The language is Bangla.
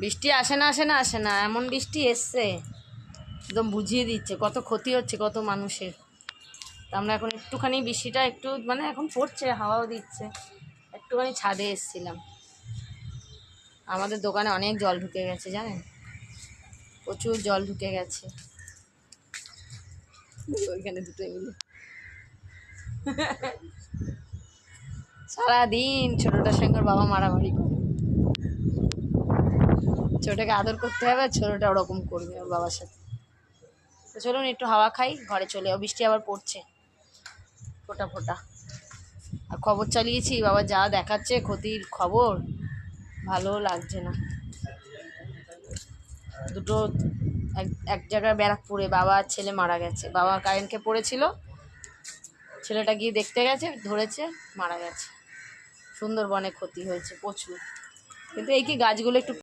বৃষ্টি আসে না আসে না আসে না, এমন বৃষ্টি এসছে একদম বুঝিয়ে দিচ্ছে কত ক্ষতি হচ্ছে কত মানুষের। তা আমরা এখন একটুখানি বৃষ্টিটা একটু মানে এখন পড়ছে, হাওয়াও দিচ্ছে, একটুখানি ছাদে এসছিলাম। আমাদের দোকানে অনেক জল ঢুকে গেছে জানেন, প্রচুর জল ঢুকে গেছে। ওইখানে দুটোই মিলে সারাদিন ছোটটার সঙ্গে ওর বাবা মারামারি করে। ছোটকে আদর করতে হবে, ছোটটা ওরকম করবে ওর বাবার সাথে। তো চলুন একটু হাওয়া খাই, ঘরে চলে যাও, বৃষ্টি আবার পড়ছে ফোটা ফোটা। আর খবর চালিয়েছি, বাবা যা দেখাচ্ছে ক্ষতির খবর, ভালো লাগছে না। দুটো এক জায়গায় ব্যারাকপুরে বাবা আর ছেলে মারা গেছে। বাবা কারেন্টকে পড়েছিল, ছেলেটা গিয়ে দেখতে গেছে, ধরেছে, মারা গেছে। সুন্দরবনে ক্ষতি হয়েছে প্রচুর। কিন্তু এই কি গাছগুলো একটু